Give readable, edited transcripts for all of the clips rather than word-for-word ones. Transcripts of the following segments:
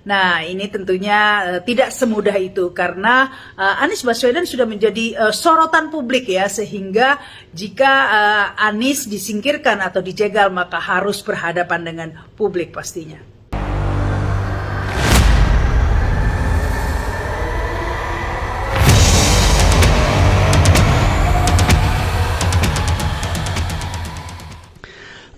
Nah, ini tentunya tidak semudah itu karena Anies Baswedan sudah menjadi sorotan publik ya, sehingga jika Anies disingkirkan atau dijegal maka harus berhadapan dengan publik pastinya.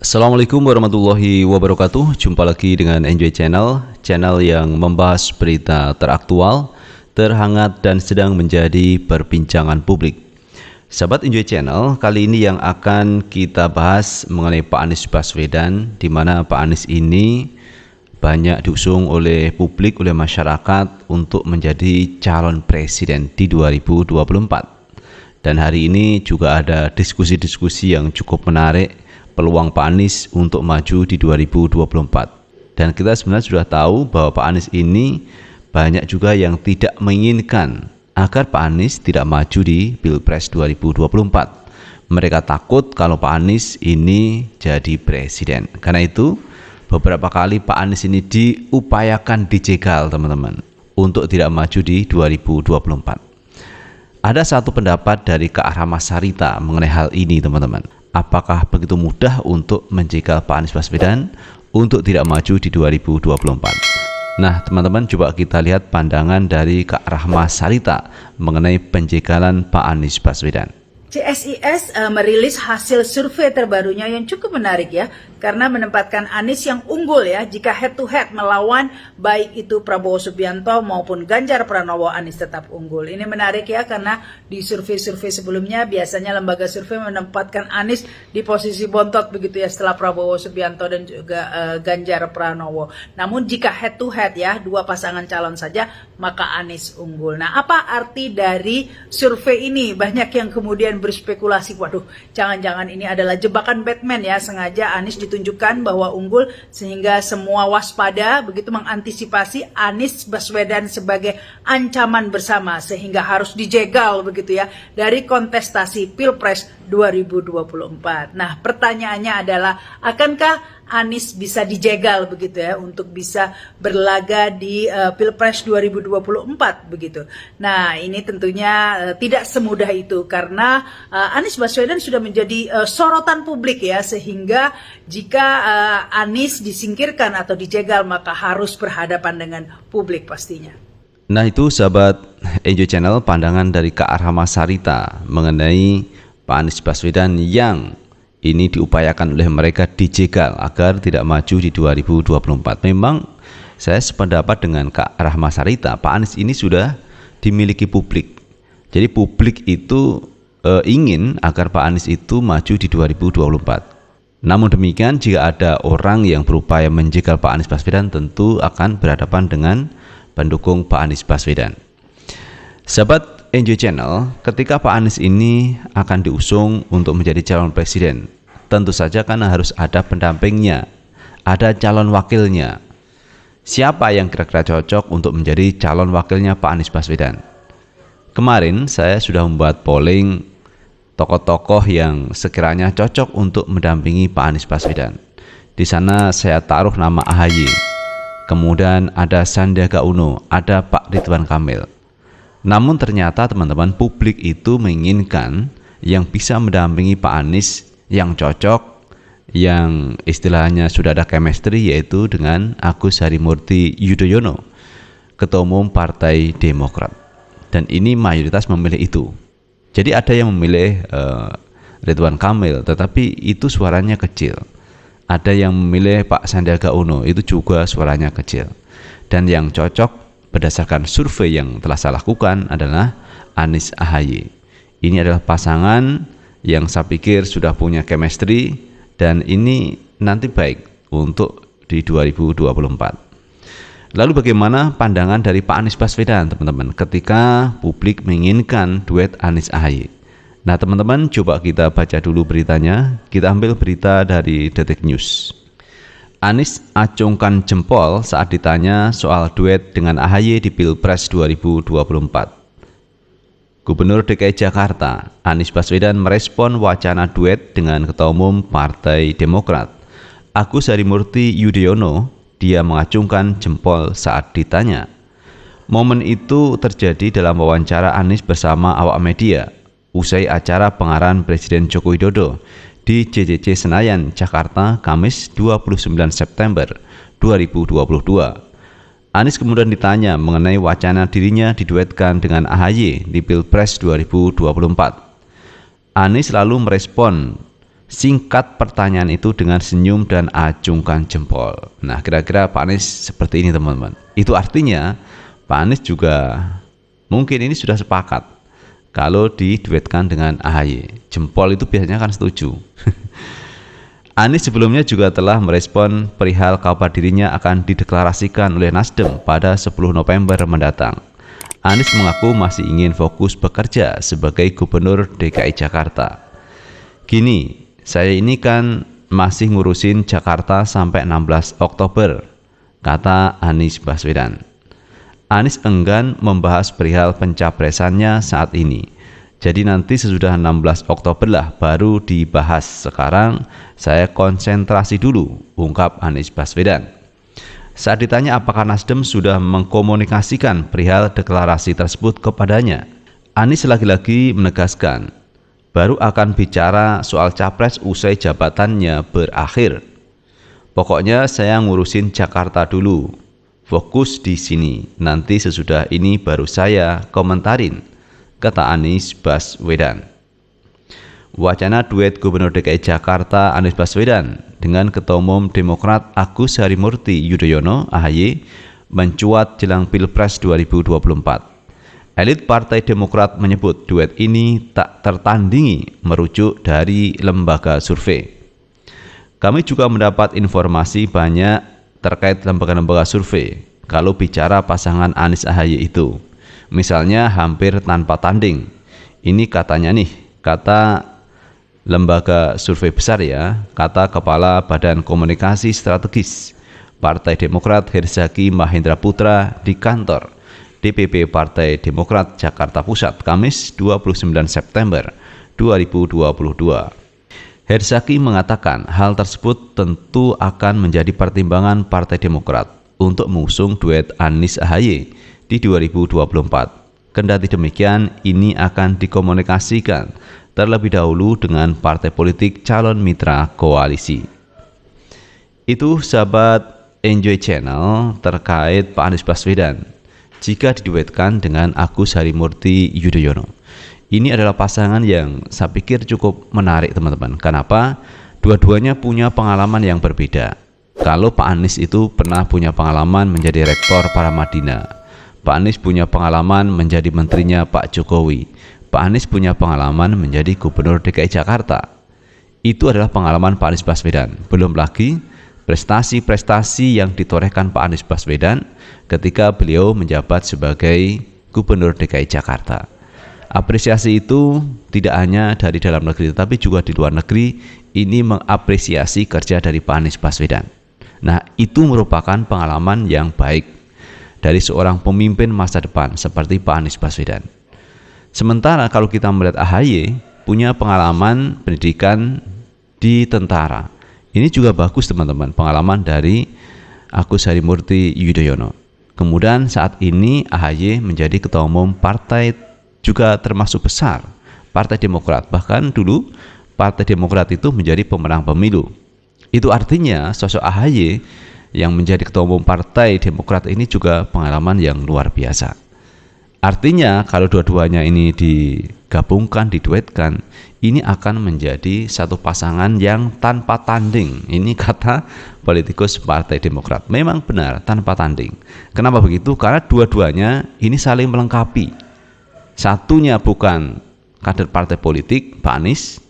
Assalamualaikum warahmatullahi wabarakatuh. Jumpa lagi dengan Enjoy Channel yang membahas berita teraktual, terhangat dan sedang menjadi perbincangan publik. Sahabat Enjoy Channel, kali ini yang akan kita bahas mengenai Pak Anies Baswedan, di mana Pak Anies ini banyak diusung oleh publik, oleh masyarakat untuk menjadi calon presiden di 2024. Dan hari ini juga ada diskusi-diskusi yang cukup menarik, peluang Pak Anies untuk maju di 2024. Dan kita sebenarnya sudah tahu bahwa Pak Anies ini banyak juga yang tidak menginginkan agar Pak Anies tidak maju di Pilpres 2024. Mereka takut kalau Pak Anies ini jadi presiden. Karena itu beberapa kali Pak Anies ini diupayakan dijegal teman-teman untuk tidak maju di 2024. Ada satu pendapat dari Kak Rahma Sarita mengenai hal ini teman-teman. Apakah begitu mudah untuk menjegal Pak Anies Baswedan untuk tidak maju di 2024? Nah teman-teman, coba kita lihat pandangan dari Kak Rahma Sarita mengenai penjegalan Pak Anies Baswedan. CSIS merilis hasil survei terbarunya yang cukup menarik ya, karena menempatkan Anies yang unggul ya jika head to head melawan baik itu Prabowo Subianto maupun Ganjar Pranowo. Anies tetap unggul. Ini menarik ya, karena di survei-survei sebelumnya biasanya lembaga survei menempatkan Anies di posisi bontot begitu ya setelah Prabowo Subianto dan juga Ganjar Pranowo. Namun jika head to head ya, dua pasangan calon saja, maka Anies unggul. Nah, apa arti dari survei ini? Banyak yang kemudian berspekulasi, waduh, jangan-jangan ini adalah jebakan Batman ya, sengaja Anies ditunjukkan bahwa unggul sehingga semua waspada, begitu mengantisipasi Anies Baswedan sebagai ancaman bersama sehingga harus dijegal begitu ya dari kontestasi Pilpres 2024. Nah, pertanyaannya adalah, akankah Anies bisa dijegal begitu ya untuk bisa berlaga di Pilpres 2024 begitu. Nah, ini tentunya tidak semudah itu karena Anies Baswedan sudah menjadi sorotan publik ya, sehingga jika Anies disingkirkan atau dijegal maka harus berhadapan dengan publik pastinya. Nah itu sahabat Enjoy Channel, pandangan dari Kak Rahma Sarita mengenai Pak Anies Baswedan yang ini diupayakan oleh mereka dijegal agar tidak maju di 2024. Memang saya sependapat dengan Kak Rahma Sarita, Pak Anies ini sudah dimiliki publik. Jadi publik itu ingin agar Pak Anies itu maju di 2024. Namun demikian, jika ada orang yang berupaya menjegal Pak Anies Baswedan, tentu akan berhadapan dengan pendukung Pak Anies Baswedan. Sahabat Enjoy Channel, ketika Pak Anies ini akan diusung untuk menjadi calon presiden, tentu saja kan harus ada pendampingnya, ada calon wakilnya. Siapa yang kira-kira cocok untuk menjadi calon wakilnya Pak Anies Baswedan? Kemarin saya sudah membuat polling tokoh-tokoh yang sekiranya cocok untuk mendampingi Pak Anies Baswedan. Di sana saya taruh nama AHY, kemudian ada Sandiaga Uno, ada Pak Ridwan Kamil. Namun ternyata teman-teman, publik itu menginginkan yang bisa mendampingi Pak Anies, yang cocok, yang istilahnya sudah ada chemistry, yaitu dengan Agus Harimurti Yudhoyono, Ketua Umum Partai Demokrat. Dan ini mayoritas memilih itu. Jadi ada yang memilih Ridwan Kamil, tetapi itu suaranya kecil. Ada yang memilih Pak Sandiaga Uno, itu juga suaranya kecil. Dan yang cocok berdasarkan survei yang telah saya lakukan adalah Anies AHY. Ini adalah pasangan yang saya pikir sudah punya chemistry dan ini nanti baik untuk di 2024. Lalu bagaimana pandangan dari Pak Anies Baswedan teman-teman ketika publik menginginkan duet Anies AHY? Nah teman-teman, coba kita baca dulu beritanya. Kita ambil berita dari Detik News. Anies acungkan jempol saat ditanya soal duet dengan AHY di Pilpres 2024. Gubernur DKI Jakarta, Anies Baswedan merespon wacana duet dengan Ketua Umum Partai Demokrat, Agus Harimurti Yudhoyono dia mengacungkan jempol saat ditanya. Momen itu terjadi dalam wawancara Anies bersama awak media usai acara pengarahan Presiden Joko Widodo di JCC Senayan, Jakarta, Kamis 29 September 2022. Anies kemudian ditanya mengenai wacana dirinya diduetkan dengan AHY di Pilpres 2024. Anies lalu merespon singkat pertanyaan itu dengan senyum dan acungkan jempol. Nah, kira-kira Pak Anies seperti ini, teman-teman. Itu artinya Pak Anies juga mungkin ini sudah sepakat kalau diduetkan dengan AHY. Jempol itu biasanya kan setuju. Anies sebelumnya juga telah merespon perihal kabar dirinya akan dideklarasikan oleh Nasdem pada 10 November mendatang. Anies mengaku masih ingin fokus bekerja sebagai Gubernur DKI Jakarta. Gini, saya ini kan masih ngurusin Jakarta sampai 16 Oktober, kata Anies Baswedan. Anies enggan membahas perihal pencapresannya saat ini. Jadi nanti sesudah 16 Oktober lah baru dibahas. Sekarang saya konsentrasi dulu, ungkap Anies Baswedan. Saat ditanya apakah Nasdem sudah mengkomunikasikan perihal deklarasi tersebut kepadanya, Anies lagi-lagi menegaskan, baru akan bicara soal capres usai jabatannya berakhir. Pokoknya saya ngurusin Jakarta dulu. Fokus di sini, nanti sesudah ini baru saya komentarin, kata Anies Baswedan. Wacana duet Gubernur DKI Jakarta Anies Baswedan dengan Ketua Umum Demokrat Agus Harimurti Yudhoyono (AHY) mencuat jelang Pilpres 2024. Elit Partai Demokrat menyebut duet ini tak tertandingi merujuk dari lembaga survei. Kami juga mendapat informasi banyak terkait lembaga-lembaga survei kalau bicara pasangan Anies AHY itu, misalnya hampir tanpa tanding. Ini katanya nih, kata lembaga survei besar ya, kata Kepala Badan Komunikasi Strategis Partai Demokrat Herzaki Mahendra Putra di kantor DPP Partai Demokrat Jakarta Pusat, Kamis 29 September 2022. Herzaki mengatakan hal tersebut tentu akan menjadi pertimbangan Partai Demokrat untuk mengusung duet Anies AHY di 2024. Kendati demikian, ini akan dikomunikasikan terlebih dahulu dengan partai politik calon mitra koalisi. Itu sahabat Enjoy Channel terkait Pak Anies Baswedan jika diduetkan dengan Agus Harimurti Yudhoyono. Ini adalah pasangan yang saya pikir cukup menarik, teman-teman. Kenapa? Dua-duanya punya pengalaman yang berbeda. Kalau Pak Anies itu pernah punya pengalaman menjadi rektor Paramadina, Pak Anies punya pengalaman menjadi menterinya Pak Jokowi, Pak Anies punya pengalaman menjadi Gubernur DKI Jakarta. Itu adalah pengalaman Pak Anies Baswedan. Belum lagi prestasi-prestasi yang ditorehkan Pak Anies Baswedan ketika beliau menjabat sebagai Gubernur DKI Jakarta. Apresiasi itu tidak hanya dari dalam negeri tetapi juga di luar negeri. Ini mengapresiasi kerja dari Pak Anies Baswedan. Nah, itu merupakan pengalaman yang baik dari seorang pemimpin masa depan seperti Pak Anies Baswedan. Sementara kalau kita melihat AHY punya pengalaman pendidikan di tentara. Ini juga bagus, teman-teman, pengalaman dari Agus Harimurti Yudhoyono. Kemudian saat ini AHY menjadi ketua umum partai juga termasuk besar, Partai Demokrat. Bahkan dulu Partai Demokrat itu menjadi pemenang pemilu. Itu artinya sosok AHY yang menjadi ketua umum Partai Demokrat ini juga pengalaman yang luar biasa. Artinya kalau dua-duanya ini digabungkan, diduetkan, ini akan menjadi satu pasangan yang tanpa tanding. Ini kata politikus Partai Demokrat. Memang benar, tanpa tanding. Kenapa begitu? Karena dua-duanya ini saling melengkapi. Satunya bukan kader partai politik, Pak Anies,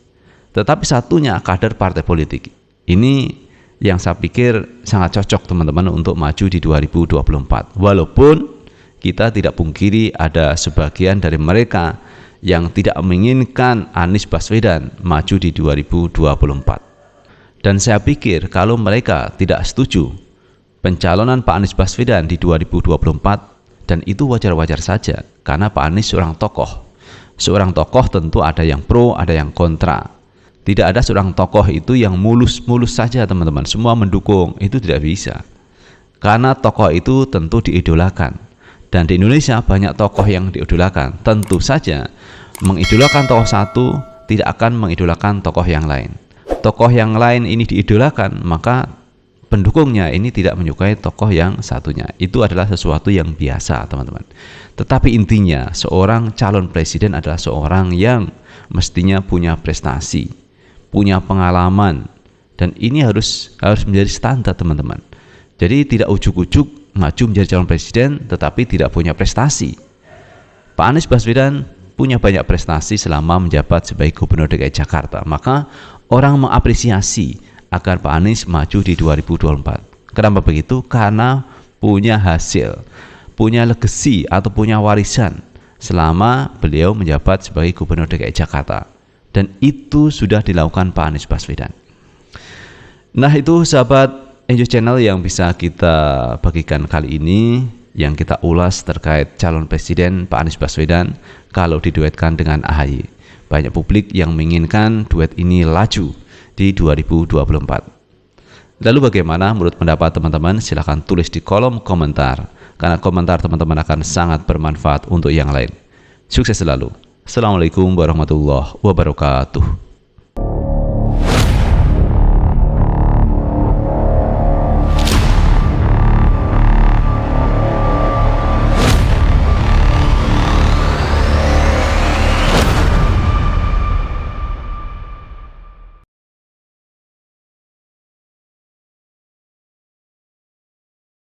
tetapi satunya kader partai politik. Ini yang saya pikir sangat cocok, teman-teman, untuk maju di 2024. Walaupun kita tidak pungkiri ada sebagian dari mereka yang tidak menginginkan Anies Baswedan maju di 2024. Dan saya pikir kalau mereka tidak setuju pencalonan Pak Anies Baswedan di 2024, dan itu wajar-wajar saja, karena Pak Anies seorang tokoh. Seorang tokoh tentu ada yang pro, ada yang kontra. Tidak ada seorang tokoh itu yang mulus-mulus saja, teman-teman, semua mendukung. Itu tidak bisa. Karena tokoh itu tentu diidolakan. Dan di Indonesia banyak tokoh yang diidolakan. Tentu saja mengidolakan tokoh satu tidak akan mengidolakan tokoh yang lain. Tokoh yang lain ini diidolakan, maka pendukungnya ini tidak menyukai tokoh yang satunya. Itu adalah sesuatu yang biasa, teman-teman. Tetapi intinya, seorang calon presiden adalah seorang yang mestinya punya prestasi, punya pengalaman, dan ini harus menjadi standar, teman-teman. Jadi tidak ujuk-ujuk maju menjadi calon presiden tetapi tidak punya prestasi. Pak Anies Baswedan punya banyak prestasi selama menjabat sebagai Gubernur DKI Jakarta. Maka orang mengapresiasi agar Pak Anies maju di 2024. Kenapa begitu? Karena punya hasil, punya legacy atau punya warisan selama beliau menjabat sebagai Gubernur DKI Jakarta. Dan itu sudah dilakukan Pak Anies Baswedan. Nah, itu sahabat Enjoy Channel yang bisa kita bagikan kali ini, yang kita ulas terkait calon presiden Pak Anies Baswedan kalau diduetkan dengan AHY. Banyak publik yang menginginkan duet ini laju di 2024. Lalu bagaimana menurut pendapat teman-teman? Silahkan tulis di kolom komentar, karena komentar teman-teman akan sangat bermanfaat untuk yang lain. Sukses selalu. Assalamualaikum warahmatullahi wabarakatuh.